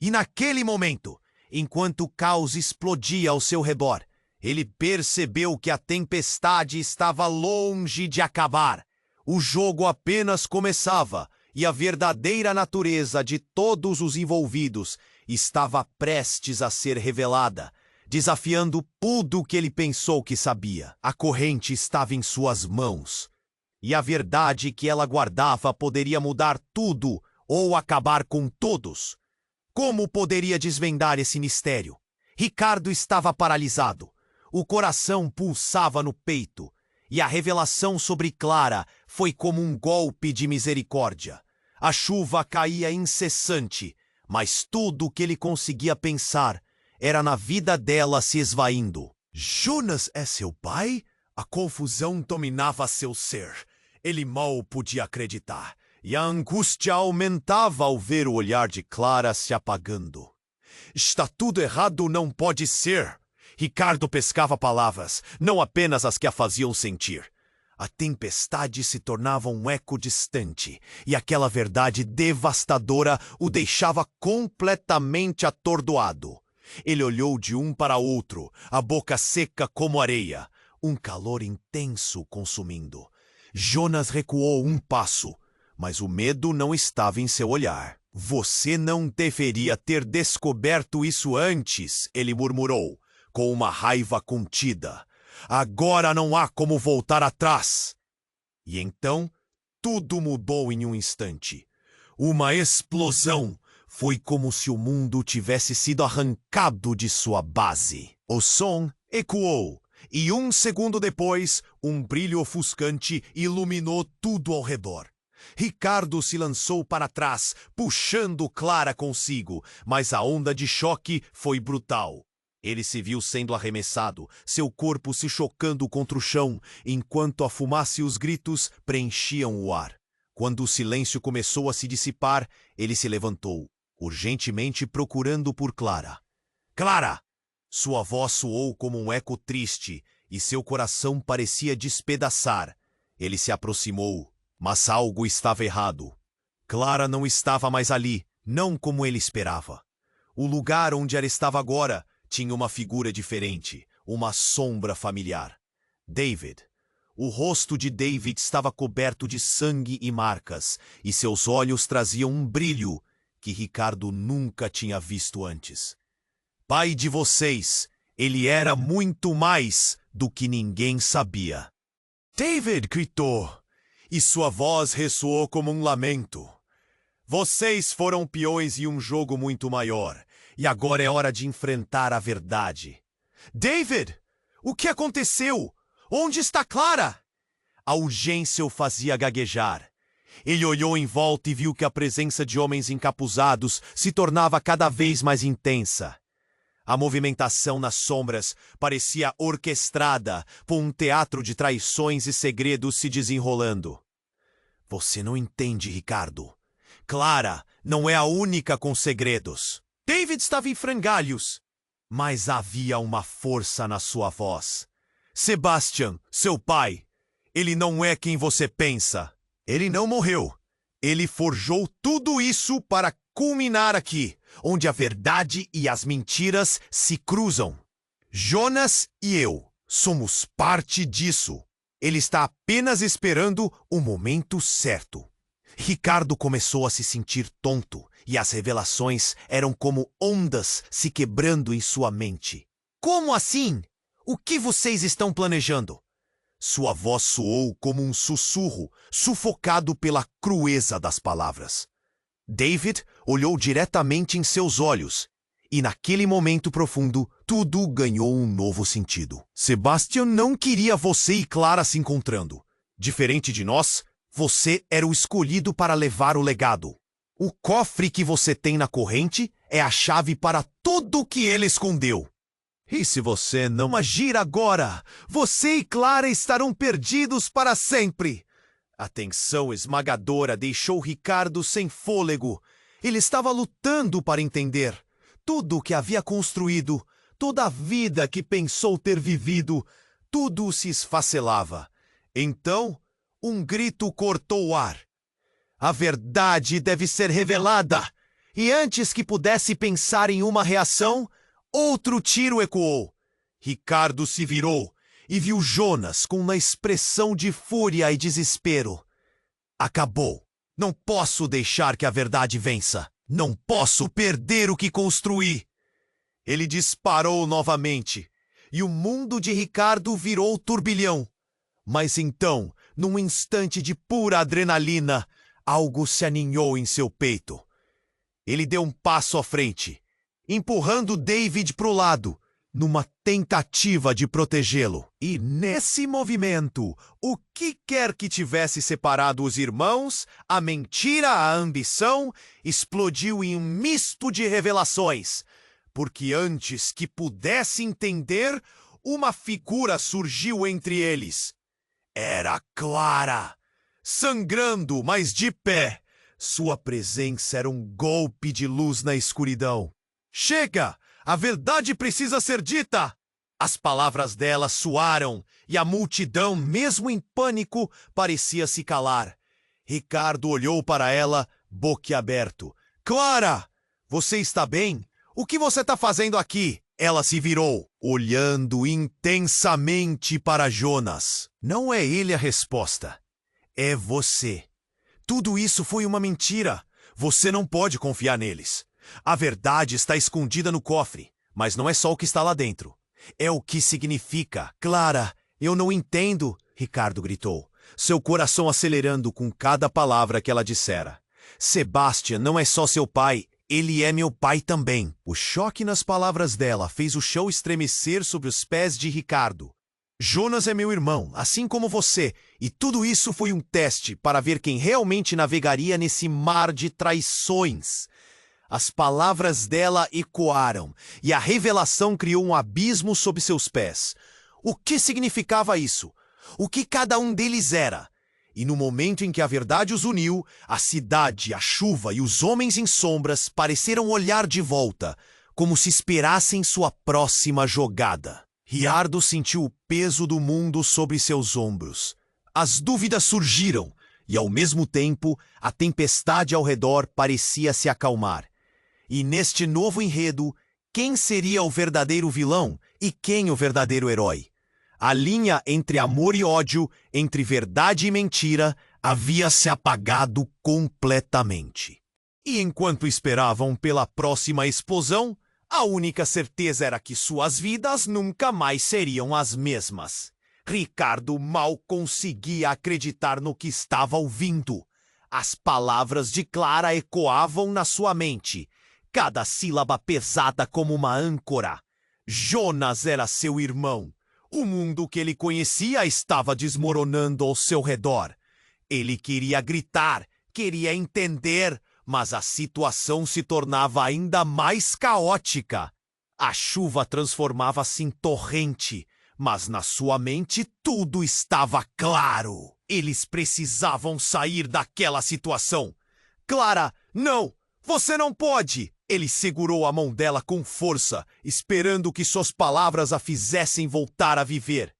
E naquele momento, enquanto o caos explodia ao seu redor, ele percebeu que a tempestade estava longe de acabar. O jogo apenas começava e a verdadeira natureza de todos os envolvidos estava prestes a ser revelada, desafiando tudo o que ele pensou que sabia. A corrente estava em suas mãos, e a verdade que ela guardava poderia mudar tudo ou acabar com todos. Como poderia desvendar esse mistério? Ricardo estava paralisado. O coração pulsava no peito, e a revelação sobre Clara foi como um golpe de misericórdia. A chuva caía incessante, mas tudo o que ele conseguia pensar era na vida dela se esvaindo. Jonas é seu pai? A confusão dominava seu ser. Ele mal podia acreditar, e a angústia aumentava ao ver o olhar de Clara se apagando. Está tudo errado, não pode ser. Ricardo pescava palavras, não apenas as que a faziam sentir. A tempestade se tornava um eco distante, e aquela verdade devastadora o deixava completamente atordoado. Ele olhou de um para outro, a boca seca como areia, um calor intenso consumindo. Jonas recuou um passo, mas o medo não estava em seu olhar. Você não deveria ter descoberto isso antes, ele murmurou, com uma raiva contida. Agora não há como voltar atrás. E então, tudo mudou em um instante. Uma explosão. Foi como se o mundo tivesse sido arrancado de sua base. O som ecoou, e um segundo depois, um brilho ofuscante iluminou tudo ao redor. Ricardo se lançou para trás, puxando Clara consigo, mas a onda de choque foi brutal. Ele se viu sendo arremessado, seu corpo se chocando contra o chão, enquanto a fumaça e os gritos preenchiam o ar. Quando o silêncio começou a se dissipar, ele se levantou, urgentemente procurando por Clara. Clara! Sua voz soou como um eco triste, e seu coração parecia despedaçar. Ele se aproximou, mas algo estava errado. Clara não estava mais ali, não como ele esperava. O lugar onde ela estava agora tinha uma figura diferente, uma sombra familiar. David. O rosto de David estava coberto de sangue e marcas, e seus olhos traziam um brilho que Ricardo nunca tinha visto antes. Pai de vocês, ele era muito mais do que ninguém sabia. David gritou, e sua voz ressoou como um lamento. Vocês foram peões em um jogo muito maior, e agora é hora de enfrentar a verdade. David, o que aconteceu? Onde está Clara? A urgência o fazia gaguejar. Ele olhou em volta e viu que a presença de homens encapuzados se tornava cada vez mais intensa. A movimentação nas sombras parecia orquestrada por um teatro de traições e segredos se desenrolando. Você não entende, Ricardo. Clara não é a única com segredos. David estava em frangalhos, mas havia uma força na sua voz. Sebastian, seu pai, ele não é quem você pensa. Ele não morreu. Ele forjou tudo isso para culminar aqui, onde a verdade e as mentiras se cruzam. Jonas e eu somos parte disso. Ele está apenas esperando o momento certo. Ricardo começou a se sentir tonto, e as revelações eram como ondas se quebrando em sua mente. Como assim? O que vocês estão planejando? Sua voz soou como um sussurro, sufocado pela crueza das palavras. David olhou diretamente em seus olhos, e naquele momento profundo, tudo ganhou um novo sentido. Sebastian não queria você e Clara se encontrando. Diferente de nós, você era o escolhido para levar o legado. O cofre que você tem na corrente é a chave para tudo o que ele escondeu. E se você não agir agora, você e Clara estarão perdidos para sempre. A tensão esmagadora deixou Ricardo sem fôlego. Ele estava lutando para entender. Tudo o que havia construído, toda a vida que pensou ter vivido, tudo se esfacelava. Então, um grito cortou o ar. A verdade deve ser revelada. E antes que pudesse pensar em uma reação, outro tiro ecoou. Ricardo se virou e viu Jonas com uma expressão de fúria e desespero. Acabou. Não posso deixar que a verdade vença. Não posso perder o que construí. Ele disparou novamente, e o mundo de Ricardo virou turbilhão. Mas então, num instante de pura adrenalina, algo se aninhou em seu peito. Ele deu um passo à frente, empurrando David para o lado, numa tentativa de protegê-lo. E nesse movimento, o que quer que tivesse separado os irmãos, a mentira, a ambição, explodiu em um misto de revelações. Porque antes que pudesse entender, uma figura surgiu entre eles. Era Clara, sangrando, mas de pé. Sua presença era um golpe de luz na escuridão. Chega! A verdade precisa ser dita! As palavras dela soaram, e a multidão, mesmo em pânico, parecia se calar. Ricardo olhou para ela, boquiaberto. Clara! Você está bem? O que você está fazendo aqui? Ela se virou, olhando intensamente para Jonas. Não é ele a resposta. É você. Tudo isso foi uma mentira. Você não pode confiar neles. A verdade está escondida no cofre, mas não é só o que está lá dentro. É o que significa. Clara, eu não entendo, Ricardo gritou, seu coração acelerando com cada palavra que ela dissera. Sebastian não é só seu pai, ele é meu pai também. O choque nas palavras dela fez o chão estremecer sob os pés de Ricardo. Jonas é meu irmão, assim como você, e tudo isso foi um teste para ver quem realmente navegaria nesse mar de traições. As palavras dela ecoaram, e a revelação criou um abismo sob seus pés. O que significava isso? O que cada um deles era? E no momento em que a verdade os uniu, a cidade, a chuva e os homens em sombras pareceram olhar de volta, como se esperassem sua próxima jogada. Ricardo sentiu o peso do mundo sobre seus ombros. As dúvidas surgiram, e ao mesmo tempo, a tempestade ao redor parecia se acalmar. E neste novo enredo, quem seria o verdadeiro vilão e quem o verdadeiro herói? A linha entre amor e ódio, entre verdade e mentira, havia se apagado completamente. E enquanto esperavam pela próxima explosão, a única certeza era que suas vidas nunca mais seriam as mesmas. Ricardo mal conseguia acreditar no que estava ouvindo. As palavras de Clara ecoavam na sua mente, cada sílaba pesada como uma âncora. Jonas era seu irmão. O mundo que ele conhecia estava desmoronando ao seu redor. Ele queria gritar, queria entender, mas a situação se tornava ainda mais caótica. A chuva transformava-se em torrente, mas na sua mente tudo estava claro. Eles precisavam sair daquela situação. Clara, não! Você não pode! Ele segurou a mão dela com força, esperando que suas palavras a fizessem voltar a viver.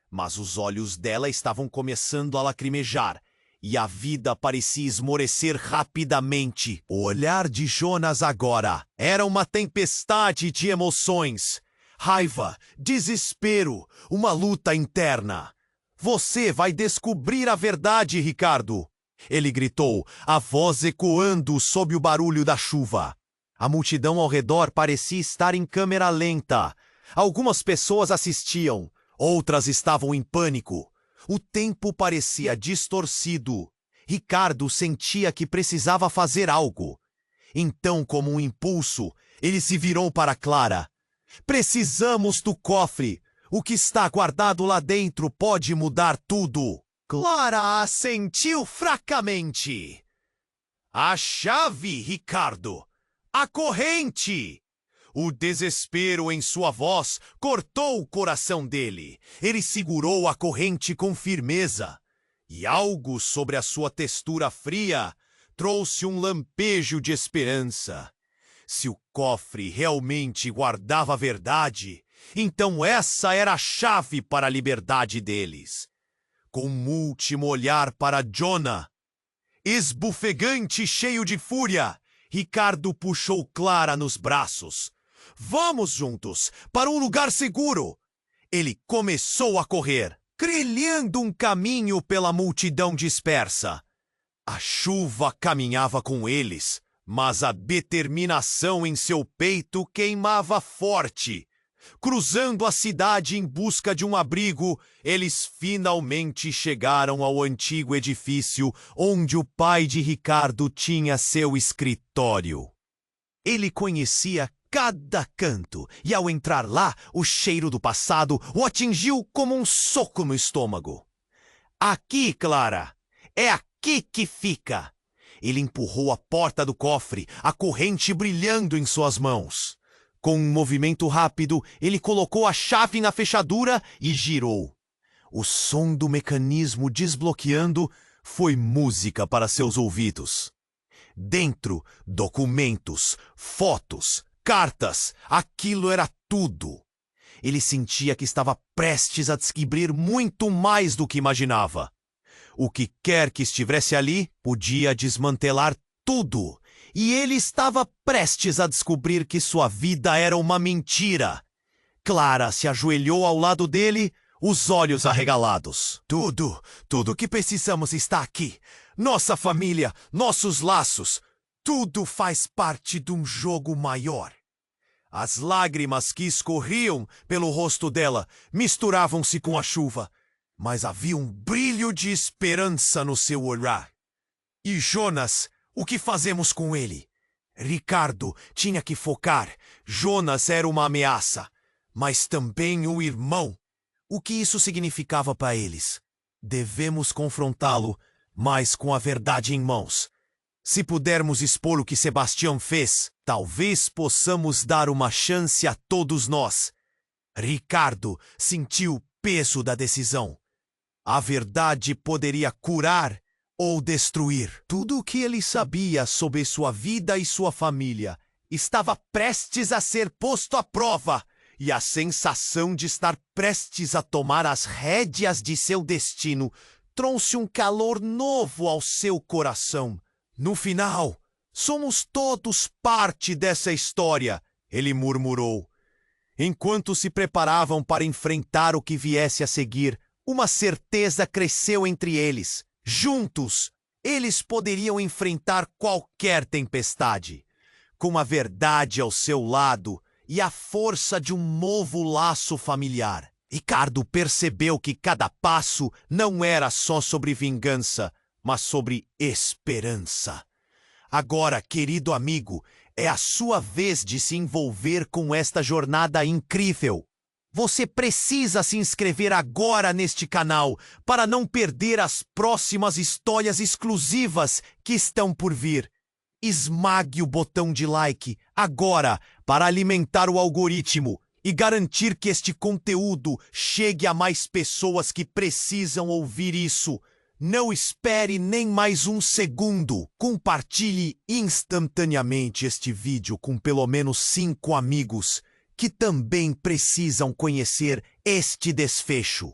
Mas os olhos dela estavam começando a lacrimejar, e a vida parecia esmorecer rapidamente. O olhar de Jonas agora era uma tempestade de emoções. Raiva, desespero, uma luta interna. Você vai descobrir a verdade, Ricardo! Ele gritou, a voz ecoando sob o barulho da chuva. A multidão ao redor parecia estar em câmera lenta. Algumas pessoas assistiam, outras estavam em pânico. O tempo parecia distorcido. Ricardo sentia que precisava fazer algo. Então, como um impulso, ele se virou para Clara. Precisamos do cofre. O que está guardado lá dentro pode mudar tudo. Clara assentiu fracamente. A chave, Ricardo! A corrente! O desespero em sua voz cortou o coração dele. Ele segurou a corrente com firmeza. E algo sobre a sua textura fria trouxe um lampejo de esperança. Se o cofre realmente guardava a verdade, então essa era a chave para a liberdade deles. Com um último olhar para Jonah, esbufegante e cheio de fúria, Ricardo puxou Clara nos braços. Vamos juntos, para um lugar seguro. Ele começou a correr, trilhando um caminho pela multidão dispersa. A chuva caminhava com eles, mas a determinação em seu peito queimava forte. Cruzando a cidade em busca de um abrigo, eles finalmente chegaram ao antigo edifício onde o pai de Ricardo tinha seu escritório. Ele conhecia cada canto, e ao entrar lá, o cheiro do passado o atingiu como um soco no estômago. Aqui, Clara, é aqui que fica. Ele empurrou a porta do cofre, a corrente brilhando em suas mãos. Com um movimento rápido, ele colocou a chave na fechadura e girou. O som do mecanismo desbloqueando foi música para seus ouvidos. Dentro, documentos, fotos, cartas, aquilo era tudo. Ele sentia que estava prestes a descobrir muito mais do que imaginava. O que quer que estivesse ali podia desmantelar tudo. E ele estava prestes a descobrir que sua vida era uma mentira. Clara se ajoelhou ao lado dele, os olhos arregalados. Tudo que precisamos está aqui. Nossa família, nossos laços, tudo faz parte de um jogo maior. As lágrimas que escorriam pelo rosto dela misturavam-se com a chuva, mas havia um brilho de esperança no seu olhar. E Jonas, o que fazemos com ele? Ricardo tinha que focar. Jonas era uma ameaça, mas também um irmão. O que isso significava para eles? Devemos confrontá-lo, mas com a verdade em mãos. Se pudermos expor o que Sebastião fez, talvez possamos dar uma chance a todos nós. Ricardo sentiu o peso da decisão. A verdade poderia curar ou destruir. Tudo o que ele sabia sobre sua vida e sua família estava prestes a ser posto à prova, e a sensação de estar prestes a tomar as rédeas de seu destino trouxe um calor novo ao seu coração. No final, somos todos parte dessa história, ele murmurou. Enquanto se preparavam para enfrentar o que viesse a seguir, uma certeza cresceu entre eles. Juntos, eles poderiam enfrentar qualquer tempestade. Com a verdade ao seu lado e a força de um novo laço familiar, Ricardo percebeu que cada passo não era só sobre vingança, mas sobre esperança. Agora, querido amigo, é a sua vez de se envolver com esta jornada incrível. Você precisa se inscrever agora neste canal para não perder as próximas histórias exclusivas que estão por vir. Esmague o botão de like agora para alimentar o algoritmo e garantir que este conteúdo chegue a mais pessoas que precisam ouvir isso. Não espere nem mais um segundo. Compartilhe instantaneamente este vídeo com pelo menos 5 amigos que também precisam conhecer este desfecho.